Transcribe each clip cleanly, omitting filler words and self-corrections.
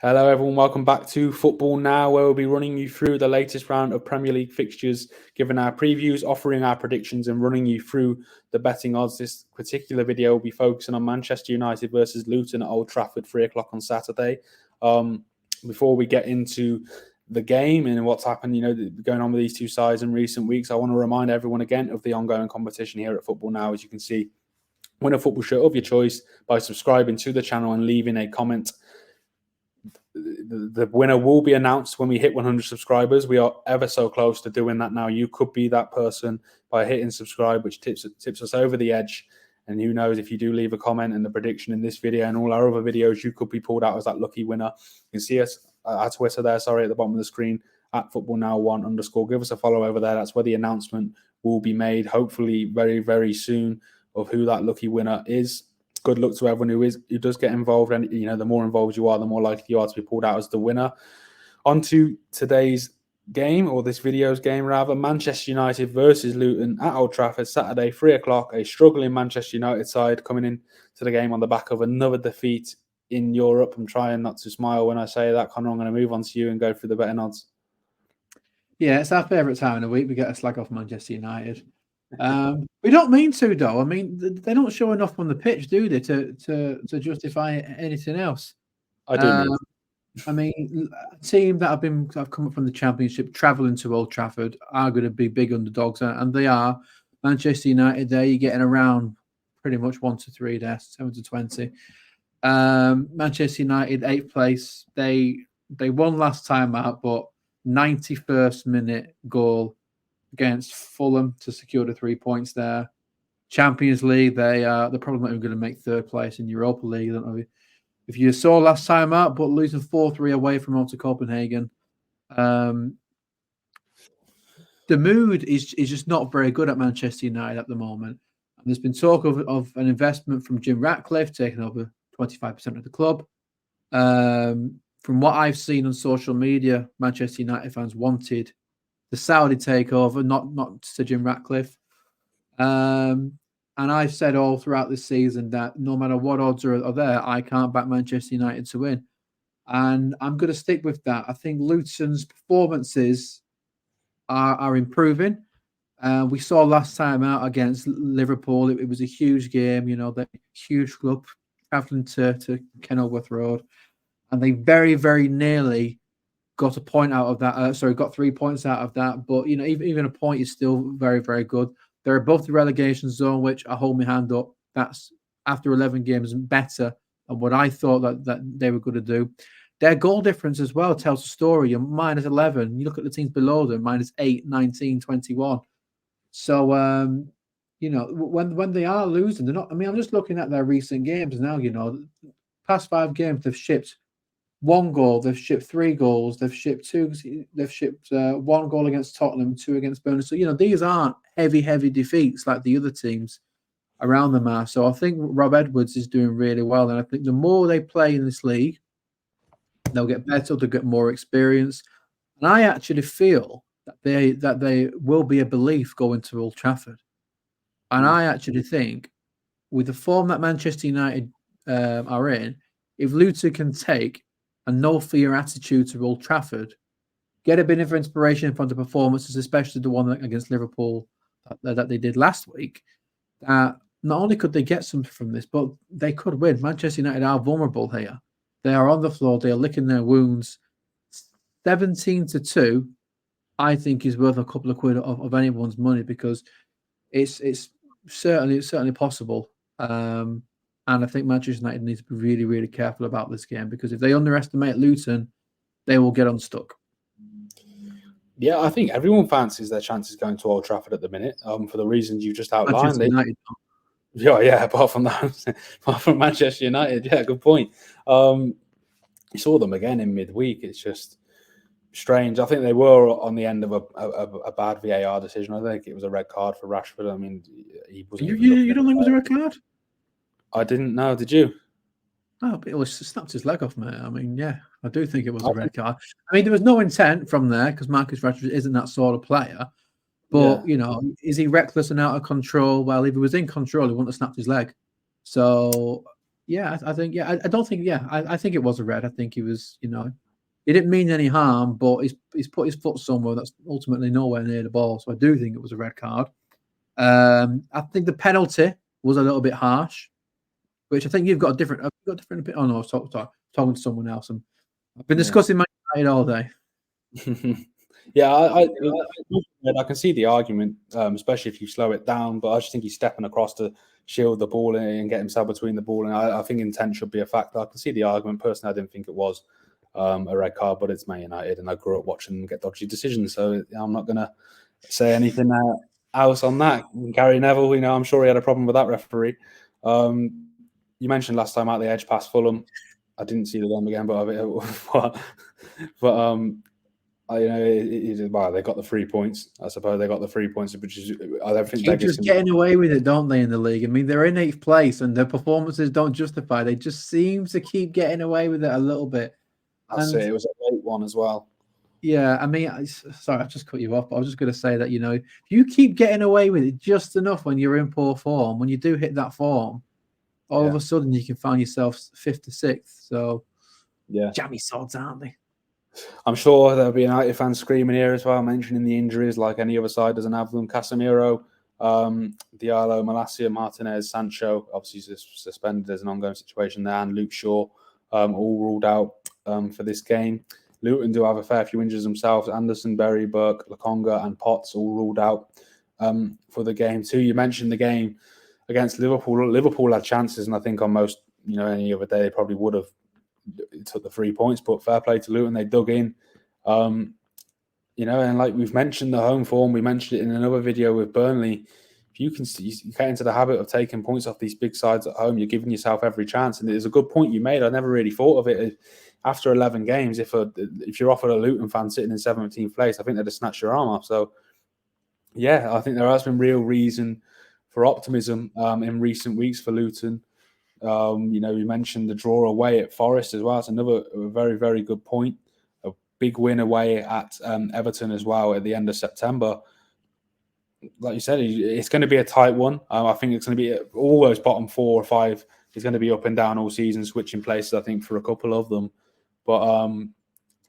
Hello, everyone. Welcome back to Football Now, where we'll be running you through the latest round of Premier League fixtures, giving our previews, offering our predictions, and running you through the betting odds. This particular video will be focusing on Manchester United versus Luton at Old Trafford, 3 o'clock on Saturday. Before we get into the game and what's happened, going on with these two sides in recent weeks, I want to remind everyone again of the ongoing competition here at Football Now. As you can see, win a football shirt of your choice by subscribing to the channel and leaving a comment. The winner will be announced when we hit 100 subscribers. We are ever so close to doing that now. You could be that person by hitting subscribe, which tips us over the edge. And who knows, if you do leave a comment and the prediction in this video and all our other videos, you could be pulled out as that lucky winner. You can see us at Twitter there, at the bottom of the screen, at footballnow1_. Give us a follow over there. That's where the announcement will be made, hopefully very, very soon, of who that lucky winner is. Good luck to everyone who does get involved, and the more involved you are, the more likely you are to be pulled out as the winner. On to today's game, or this video's game rather. Manchester United versus Luton at Old Trafford, Saturday, 3 o'clock. A struggling Manchester United side coming in to the game on the back of another defeat in Europe. I'm trying not to smile when I say that. Conor, I'm going to move on to you and go through the betting odds. Yeah, it's our favourite time of the week. We get a slag off Manchester United. We don't mean to, though. I mean, they don't show enough on the pitch, do they, to justify anything else? I do. I mean, a team that have come up from the Championship, travelling to Old Trafford, are going to be big underdogs, and they are. Manchester United, there you're getting around pretty much 1-3 there, 7-20. Manchester United, 8th place. They won last time out, but 91st minute goal against Fulham to secure the 3 points there. Champions League, they're probably not even going to make 3rd place in Europa League. I don't know if you saw last time out, but losing 4-3 away from home to Copenhagen. The mood is just not very good at Manchester United at the moment. And there's been talk of an investment from Jim Ratcliffe taking over 25% of the club. From what I've seen on social media, Manchester United fans wanted the Saudi takeover, not Sir Jim Ratcliffe. And I've said all throughout this season that no matter what odds are there, I can't back Manchester United to win. And I'm going to stick with that. I think Luton's performances are improving. We saw last time out against Liverpool, it was a huge game, the huge club travelling to Kenilworth Road. And they very, very nearly got a point out of that. Got 3 points out of that. But, even a point is still very, very good. They're above the relegation zone, which I hold my hand up. That's, after 11 games, better than what I thought that they were going to do. Their goal difference as well tells a story. You're minus 11. You look at the teams below them, minus 8, 19, 21. So, when they are losing, they're not. I mean, I'm just looking at their recent games now, past 5 games, they've shipped 1 goal, they've shipped 3 goals, they've shipped 2, they've shipped 1 goal against Tottenham, 2 against Burnley. So, these aren't heavy defeats like the other teams around them are. So I think Rob Edwards is doing really well. And I think the more they play in this league, they'll get better, they'll get more experience. And I actually feel that they will be a belief going to Old Trafford. And I actually think with the form that Manchester United are in, if Luton can take a no-fear attitude to Old Trafford, get a bit of inspiration from the performances, especially the one against Liverpool that they did last week, not only could they get something from this, but they could win. Manchester United are vulnerable here. They are on the floor. They are licking their wounds. 17-2, I think, is worth a couple of quid of anyone's money, because it's certainly possible. And I think Manchester United needs to be really, really careful about this game, because if they underestimate Luton, they will get unstuck. Yeah, I think everyone fancies their chances going to Old Trafford at the minute, for the reasons you just outlined. Apart from that, apart from Manchester United, good point. You saw them again in midweek. It's just strange. I think they were on the end of a bad VAR decision. I think it was a red card for Rashford. I mean, he wasn't. You don't think it was a red card? I didn't know. Did you? Oh, but it was snapped his leg off, mate. I mean, yeah, I do think it was a red card. I mean, there was no intent from there, because Marcus Rashford isn't that sort of player. But, is he reckless and out of control? Well, if he was in control, he wouldn't have snapped his leg. So, Yeah, I think. Yeah, I don't think. Yeah, I think it was a red. I think he was. He didn't mean any harm, but he's put his foot somewhere that's ultimately nowhere near the ball. So I do think it was a red card. I think the penalty was a little bit harsh, which I think you've got a different. I've got a different. Oh no, I was talking to someone else, and I've been Yeah. discussing Man United all day. Yeah, I can see the argument, especially if you slow it down. But I just think he's stepping across to shield the ball and get himself between the ball. And I think intent should be a factor. I can see the argument. Personally, I didn't think it was a red card, but it's Man United, and I grew up watching them get dodgy decisions. So I'm not going to say anything else on that. Gary Neville, I'm sure he had a problem with that referee. You mentioned last time out the edge past Fulham. I didn't see the game again, but they got the 3 points. I suppose they got the 3 points, which is I don't think Keep just getting away with it, don't they, in the league? I mean, they're in 8th place, and their performances don't justify. They just seem to keep getting away with it a little bit. That's it. It was a late one as well. Yeah, I mean, sorry, I just cut you off. But I was just going to say that if you keep getting away with it just enough when you're in poor form, when you do hit that form, all of a sudden you can find yourself 5th or 6th. So, jammy sods, aren't they? I'm sure there'll be United fans screaming here as well, mentioning the injuries like any other side doesn't have them. Casemiro, Diallo, Malacia, Martinez, Sancho, obviously suspended. There's an ongoing situation there, and Luke Shaw, all ruled out for this game. Luton do have a fair few injuries themselves. Anderson, Berry, Burke, Lokonga, and Potts all ruled out for the game too. You mentioned the game against Liverpool. Liverpool had chances, and I think on most, any other day they probably would have took the 3 points, but fair play to Luton. They dug in. And like we've mentioned the home form, we mentioned it in another video with Burnley. If you get into the habit of taking points off these big sides at home, you're giving yourself every chance. And it's a good point you made. I never really thought of it. After 11 games, if you're offered a Luton fan sitting in 17th place, I think they'd have snatched your arm off. So, yeah, I think there has been real reason for optimism in recent weeks for Luton. We mentioned the draw away at Forest as well. It's another very, very good point. A big win away at Everton as well at the end of September. Like you said, it's going to be a tight one. I think it's going to be all those bottom 4 or 5 is going to be up and down all season, switching places, I think, for a couple of them. But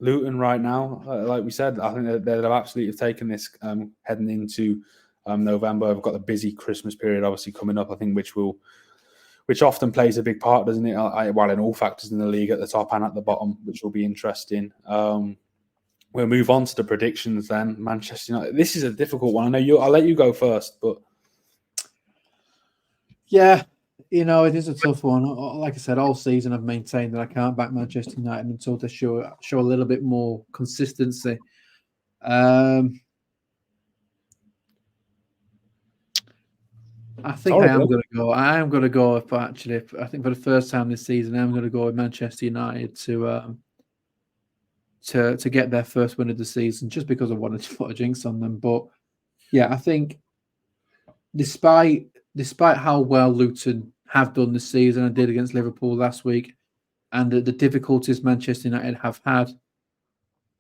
Luton right now, like we said, I think they'll absolutely taken this heading into November. We've got the busy Christmas period obviously coming up, I think, which often plays a big part, doesn't it? While in all factors in the league at the top and at the bottom, which will be interesting. We'll move on to the predictions then. Manchester United. This is a difficult one. I know I'll let you go first, but yeah, it is a tough one. Like I said, all season I've maintained that I can't back Manchester United until they show a little bit more consistency. I think I am going to go. I am going to go. I think for the first time this season, I'm going to go with Manchester United to get their first win of the season, just because I wanted to put a jinx on them. But yeah, I think despite how well Luton have done this season and did against Liverpool last week, and the difficulties Manchester United have had,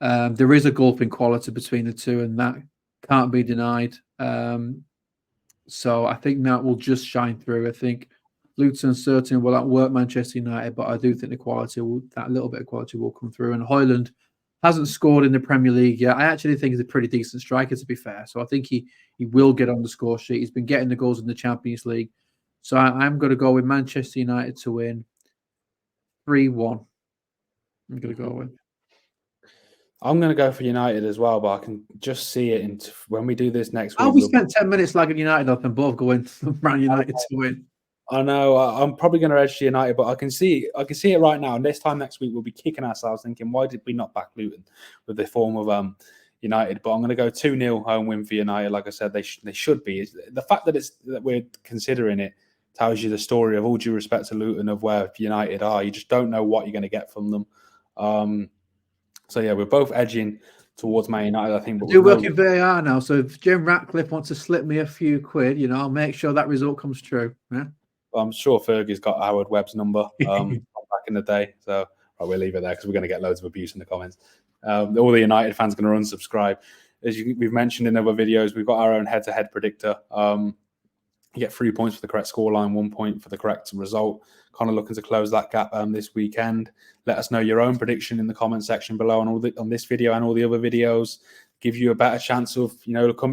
there is a gulf in quality between the two, and that can't be denied. So I think that will just shine through. I think Luton certainly will outwork Manchester United, but I do think that little bit of quality will come through. And Højlund hasn't scored in the Premier League yet. I actually think he's a pretty decent striker, to be fair. So I think he will get on the score sheet. He's been getting the goals in the Champions League. So I'm going to go with Manchester United to win 3-1. I'm going to go with. I'm going to go for United as well, but I can just see it when we do this next week. We spent 10 minutes slagging United up and both going Man United to win. I know. I'm probably going to edge to United, but I can see it right now. And this time next week, we'll be kicking ourselves thinking, why did we not back Luton with the form of United? But I'm going to go 2-0 home win for United. Like I said, they should be. The fact that we're considering it tells you the story of all due respect to Luton of where United are. You just don't know what you're going to get from them. So yeah, we're both edging towards Man United, I think. But do work in VAR now, so if Jim Ratcliffe wants to slip me a few quid, I'll make sure that result comes true. Yeah, I'm sure Fergie's got Howard Webb's number back in the day. So we'll leave it there because we're going to get loads of abuse in the comments. All the United fans are going to unsubscribe. As we've mentioned in other videos, we've got our own head-to-head predictor. You get 3 points for the correct scoreline, 1 point for the correct result. Kind of looking to close that gap this weekend. Let us know your own prediction in the comment section below on this video and all the other videos. Give you a better chance of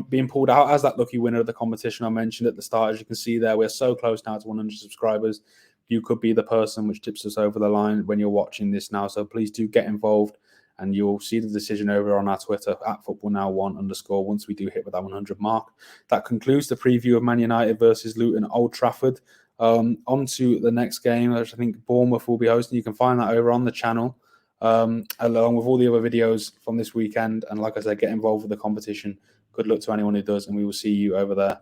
being pulled out as that lucky winner of the competition I mentioned at the start. As you can see there, we're so close now to 100 subscribers. You could be the person which tips us over the line when you're watching this now. So please do get involved. And you'll see the decision over on our Twitter at footballnow1_ once we do hit with that 100 mark. That concludes the preview of Man United versus Luton at Old Trafford. On to the next game, which I think Bournemouth will be hosting. You can find that over on the channel, along with all the other videos from this weekend. And like I said, get involved with the competition. Good luck to anyone who does, and we will see you over there.